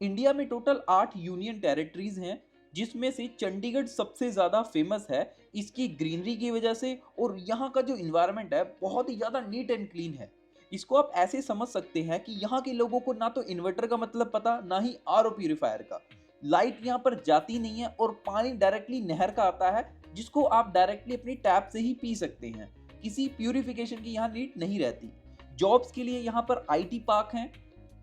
India में total 8 union territories हैं, जिसमें से चंडीगढ़ सबसे ज़्यादा फेमस है इसकी ग्रीनरी की वजह से। और यहाँ का जो इन्वायरमेंट है बहुत ही ज़्यादा नीट एंड क्लीन है। इसको आप ऐसे समझ सकते हैं कि यहाँ के लोगों को ना तो इन्वर्टर का मतलब पता, ना ही आरओ प्यूरिफायर का। लाइट यहाँ पर जाती नहीं है और पानी डायरेक्टली नहर का आता है, जिसको आप डायरेक्टली अपनी टैप से ही पी सकते हैं। किसी प्यूरिफिकेशन की यहाँ नीड नहीं रहती। जॉब्स के लिए यहाँ पर आईटी पार्क हैं,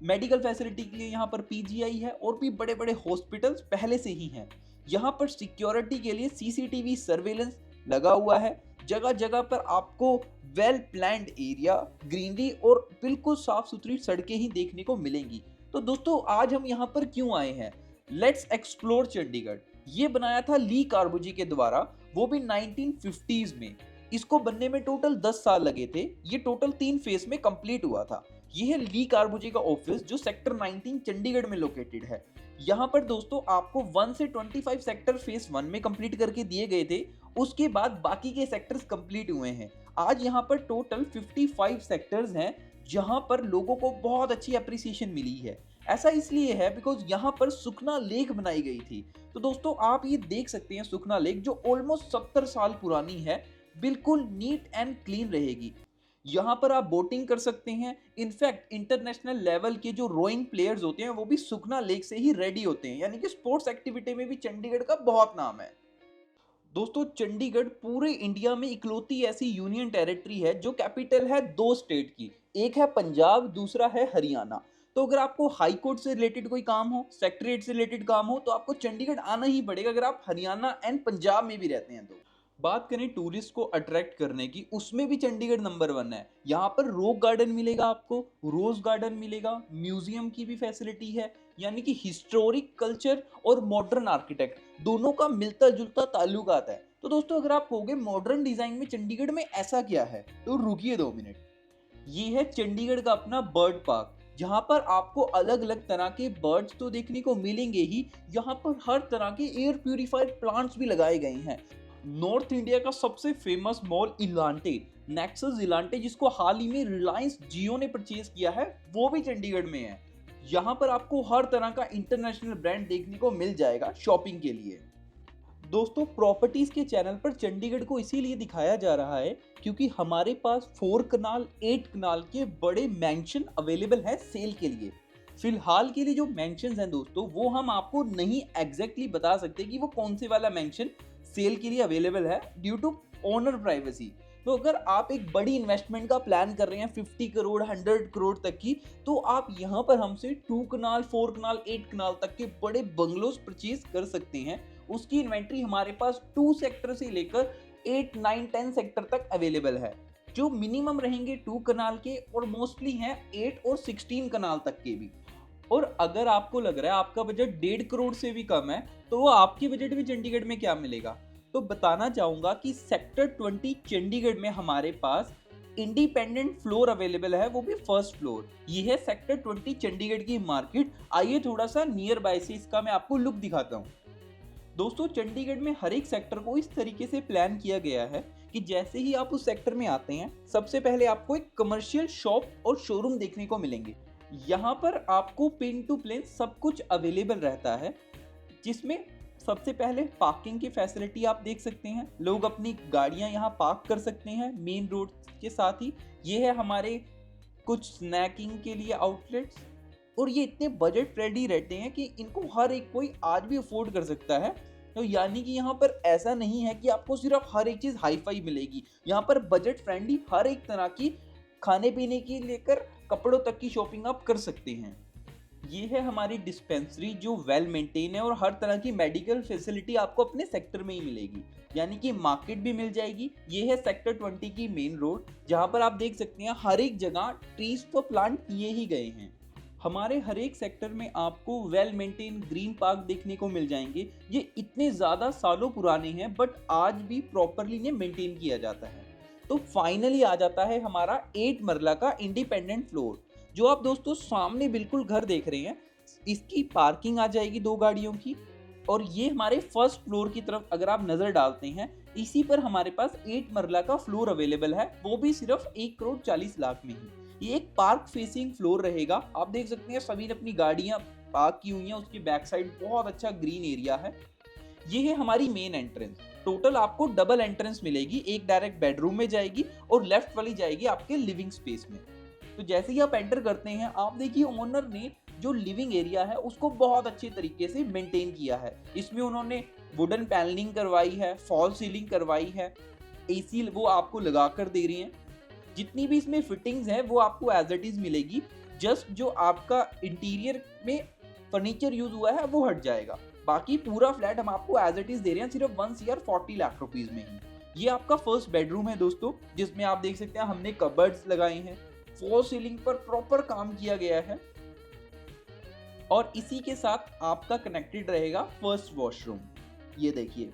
मेडिकल फैसिलिटी के लिए यहाँ पर पीजीआई है और भी बड़े बड़े हॉस्पिटल्स पहले से ही हैं। यहाँ पर सिक्योरिटी के लिए सीसीटीवी सर्वेलेंस लगा हुआ है। जगह जगह पर आपको वेल प्लान्ड एरिया, ग्रीनरी और बिल्कुल साफ सुथरी सड़कें ही देखने को मिलेंगी। तो दोस्तों, आज हम यहाँ पर क्यों आए हैं? Let's explore Chandigarh. ये बनाया था ली कार्बोजी के द्वारा, वो भी 1950s में। इसको बनने में टोटल 10 साल लगे थे। ये टोटल 3 फेज में कंप्लीट हुआ था। ये है ली कार्बोजी का ऑफिस, जो सेक्टर 19 चंडीगढ़ में लोकेटेड है। यहाँ पर दोस्तों आपको 1 से 25 सेक्टर फेज 1 में कंप्लीट करके दिए गए थे। उसके बाद बाकी के सेक्टर्स कंप्लीट हुए हैं। आज यहाँ पर टोटल 55 सेक्टर्स हैं, जहाँ पर लोगों को बहुत अच्छी अप्रिसिएशन मिली है। ऐसा इसलिए है बिकॉज यहाँ पर सुखना लेक बनाई गई थी। तो दोस्तों, आप ये देख सकते हैं सुखना लेक, जो ऑलमोस्ट 70 साल पुरानी है, बिल्कुल नीट एंड क्लीन रहेगी। यहाँ पर आप बोटिंग कर सकते हैं। इनफैक्ट इंटरनेशनल लेवल के जो रोइंग प्लेयर्स होते हैं वो भी सुखना लेक से ही रेडी होते हैं, यानी कि स्पोर्ट्स एक्टिविटी में भी चंडीगढ़ का बहुत नाम है। दोस्तों, चंडीगढ़ पूरे इंडिया में इकलौती ऐसी यूनियन टेरिटरी है जो कैपिटल है 2 स्टेट की। एक है पंजाब, दूसरा है हरियाणा। तो अगर आपको हाई कोर्ट से रिलेटेड कोई काम हो, सेक्रेटरीट से रिलेटेड काम हो, तो आपको चंडीगढ़ आना ही पड़ेगा, अगर आप हरियाणा एंड पंजाब में भी रहते हैं तो। बात करें टूरिस्ट को अट्रैक्ट करने की, उसमें भी चंडीगढ़ नंबर 1 है। यहाँ पर रॉक गार्डन मिलेगा, आपको रोज गार्डन मिलेगा, म्यूजियम की भी फैसिलिटी है, यानी कि हिस्टोरिक कल्चर और मॉडर्न आर्किटेक्ट दोनों का मिलता जुलता ताल्लुकात है। तो दोस्तों, अगर आप कहोगे मॉडर्न डिजाइन में चंडीगढ़ में ऐसा क्या है, तो रुकिए 2 मिनट। ये है चंडीगढ़ का अपना बर्ड पार्क, जहाँ पर आपको अलग अलग तरह के बर्ड्स तो देखने को मिलेंगे ही, यहाँ पर हर तरह के एयर प्यूरिफाइड प्लांट्स भी लगाए गए हैं। नॉर्थ इंडिया का सबसे फेमस मॉल इलांटे, नेक्सस इलांटे, जिसको हाल ही में रिलायंस जियो ने परचेज किया है, वो भी चंडीगढ़ में है। यहाँ पर आपको हर तरह का इंटरनेशनल ब्रांड देखने को मिल जाएगा शॉपिंग के लिए। दोस्तों, प्रॉपर्टीज के चैनल पर चंडीगढ़ को इसीलिए दिखाया जा रहा है क्योंकि हमारे पास 4 कनाल 8 कनाल के बड़े मैंशन अवेलेबल है सेल के लिए। फिलहाल के लिए जो मैंशंस हैं दोस्तों, वो हम आपको नहीं एग्जैक्टली बता सकते कि वो कौन से वाला मैंशन सेल के लिए अवेलेबल है, ड्यू टू ओनर प्राइवेसी। तो अगर आप एक बड़ी इन्वेस्टमेंट का प्लान कर रहे हैं 50 करोड़ 100 करोड़ तक की, तो आप यहाँ पर हमसे 2 कनाल 4 कनाल 8 कनाल तक के बड़े बंगलोज परचेज कर सकते हैं। उसकी इन्वेंट्री हमारे पास 2 सेक्टर से लेकर 8 9 10 सेक्टर तक अवेलेबल है। जो मिनिमम रहेंगे 2 कनाल के, और मोस्टली हैं 8 और 16 कनाल तक के भी। और अगर आपको लग रहा है आपका बजट 1.5 करोड़ से भी कम है, तो आपके बजट में चंडीगढ़ में क्या मिलेगा, तो बताना चाहूंगा कि सेक्टर 20 चंडीगढ़ में हमारे पास इंडिपेंडेंट फ्लोर अवेलेबल है, वो भी फर्स्ट फ्लोर। ये है सेक्टर 20 चंडीगढ़ की मार्केट। आइए थोड़ा सा नियर बाय से इसका मैं आपको लुक दिखाता हूँ। दोस्तों, चंडीगढ़ में हर एक सेक्टर को इस तरीके से प्लान किया गया है कि जैसे ही आप उस सेक्टर में आते हैं, सबसे पहले आपको एक कमर्शियल शॉप और शोरूम देखने को मिलेंगे। यहाँ पर आपको पिन टू प्लेन सब कुछ अवेलेबल रहता है, जिसमें सबसे पहले पार्किंग की फैसिलिटी आप देख सकते हैं। लोग अपनी गाड़ियाँ यहाँ पार्क कर सकते हैं मेन रोड के साथ ही। ये है हमारे कुछ स्नैकिंग के लिए आउटलेट्स, और ये इतने बजट फ्रेंडली रहते हैं कि इनको हर एक कोई आज भी अफोर्ड कर सकता है। तो यानी कि यहाँ पर ऐसा नहीं है कि आपको सिर्फ हर एक चीज़ हाई फाई मिलेगी। यहाँ पर बजट फ्रेंडली हर एक तरह की खाने पीने की लेकर कपड़ों तक की शॉपिंग आप कर सकते हैं। ये है हमारी डिस्पेंसरी, जो वेल मेंटेन है, और हर तरह की मेडिकल फैसिलिटी आपको अपने सेक्टर में ही मिलेगी, यानी कि मार्केट भी मिल जाएगी। ये है सेक्टर 20 की मेन रोड, जहाँ पर आप देख सकते हैं हर एक जगह ट्रीज तो प्लांट किए ही गए हैं। हमारे हर एक सेक्टर में आपको वेल मेंटेन ग्रीन पार्क देखने को मिल जाएंगे। ये इतने ज़्यादा सालों पुराने हैं, बट आज भी प्रॉपरली इन्हें मेंटेन किया जाता है। तो फाइनली आ जाता है हमारा 8 मरला का इंडिपेंडेंट फ्लोर, जो आप दोस्तों सामने बिल्कुल घर देख रहे हैं। इसकी पार्किंग आ जाएगी 2 गाड़ियों की। और ये हमारे फर्स्ट फ्लोर की तरफ अगर आप नज़र डालते हैं, इसी पर हमारे पास 8 मरला का फ्लोर अवेलेबल है, वो भी सिर्फ 1 करोड़ 40 लाख में ही। ये एक पार्क फेसिंग फ्लोर रहेगा। आप देख सकते हैं सभी ने अपनी गाड़ियां पार्क की हुई हैं, उसकी बैक साइड बहुत अच्छा ग्रीन एरिया है। ये है हमारी मेन एंट्रेंस। टोटल आपको डबल एंट्रेंस मिलेगी, एक डायरेक्ट बेडरूम में जाएगी और लेफ्ट वाली जाएगी आपके लिविंग स्पेस में। तो जैसे ही आप एंटर करते हैं, आप देखिए ओनर ने जो लिविंग एरिया है उसको बहुत अच्छे तरीके से मेंटेन किया है। इसमें उन्होंने वुडन पैनलिंग करवाई है, फॉल सीलिंग करवाई है, एसी वो आपको लगा कर दे रही हैं। जितनी भी इसमें फिटिंग्स हैं वो आपको एज इट इज मिलेगी। जस्ट जो आपका इंटीरियर में फर्नीचर यूज हुआ है वो हट जाएगा। बाकी पूरा फ्लैट हम आपको एज इट इज दे रहे हैं सिर्फ 1 CR 40 लाख रुपीज में ही। ये आपका फर्स्ट बेडरूम है दोस्तों, जिसमें आप देख सकते हैं हमने कबर्ड्स लगाए हैं, फॉल सीलिंग पर प्रॉपर काम किया गया है और इसी के साथ आपका कनेक्टेड रहेगा फर्स्ट वॉशरूम। ये देखिए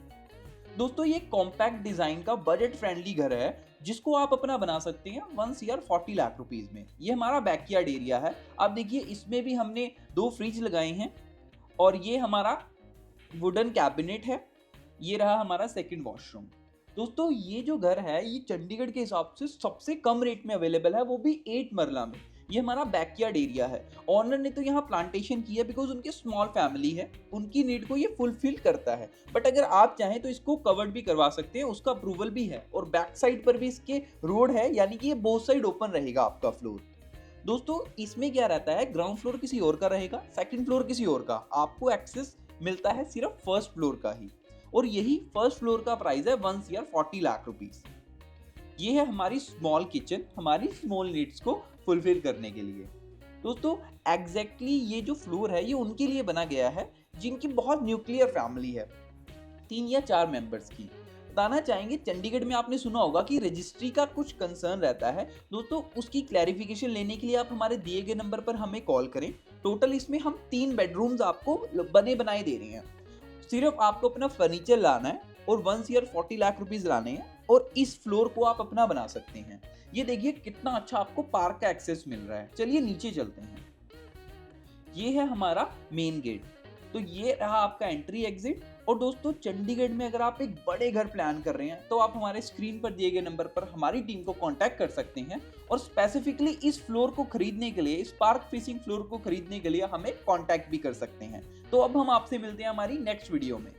दोस्तों, ये कॉम्पैक्ट डिजाइन का बजट फ्रेंडली घर है जिसको आप अपना बना सकते हैं 1 CR 40 लाख रुपीज में। ये हमारा बैकयार्ड एरिया है। आप देखिए इसमें भी हमने 2 फ्रिज लगाए हैं और ये हमारा वुडन कैबिनेट है। ये रहा हमारा सेकंड वॉशरूम। दोस्तों ये जो घर है ये चंडीगढ़ के हिसाब से सबसे कम रेट में अवेलेबल है, वो भी 8 मरला में। ये हमारा बैकयार्ड एरिया है। ऑनर ने तो यहाँ प्लांटेशन किया बिकॉज उनकी स्मॉल फैमिली है, उनकी नीड को ये फुलफिल करता है। बट अगर आप चाहें तो इसको कवर्ड भी करवा सकते हैं, उसका अप्रूवल भी है और बैक साइड पर भी इसके रोड है, यानी कि ये बोथ साइड ओपन रहेगा आपका फ्लोर। दोस्तों इसमें क्या रहता है, ग्राउंड फ्लोर किसी और का रहेगा, सेकंड फ्लोर किसी और का, आपको एक्सेस मिलता है सिर्फ फर्स्ट फ्लोर का ही। और यही फर्स्ट फ्लोर का प्राइस है 1 CR 40 लाख रुपीस। ये है हमारी स्मॉल किचन, हमारी स्मॉल नीड्स को फुलफिल करने के लिए। दोस्तों एग्जैक्टली ये जो फ्लोर है ये उनके लिए बना गया है जिनकी बहुत न्यूक्लियर फैमिली है, 3 या 4 मेंबर्स की। बताना चाहेंगे चंडीगढ़ में आपने सुना होगा कि रजिस्ट्री का कुछ कंसर्न रहता है। दोस्तों उसकी क्लैरिफिकेशन लेने के लिए आप हमारे दिए गए नंबर पर हमें कॉल करें। टोटल इसमें हम 3 बेडरूम्स आपको बने बनाए दे रहे हैं। सिर्फ आपको अपना फर्नीचर लाना है और 1 CR 40 लाख रुपीज लाने हैं और इस फ्लोर को आप अपना बना सकते हैं। ये देखिए कितना अच्छा आपको पार्क का एक्सेस मिल रहा है। चलिए नीचे चलते हैं। ये है हमारा मेन गेट। तो ये रहा आपका एंट्री एग्जिट। और दोस्तों चंडीगढ़ में अगर आप एक बड़े घर प्लान कर रहे हैं तो आप हमारे स्क्रीन पर दिए गए नंबर पर हमारी टीम को कांटेक्ट कर सकते हैं और स्पेसिफिकली इस फ्लोर को खरीदने के लिए, इस पार्क फेसिंग फ्लोर को खरीदने के लिए हमें कांटेक्ट भी कर सकते हैं। तो अब हम आपसे मिलते हैं हमारी नेक्स्ट वीडियो में।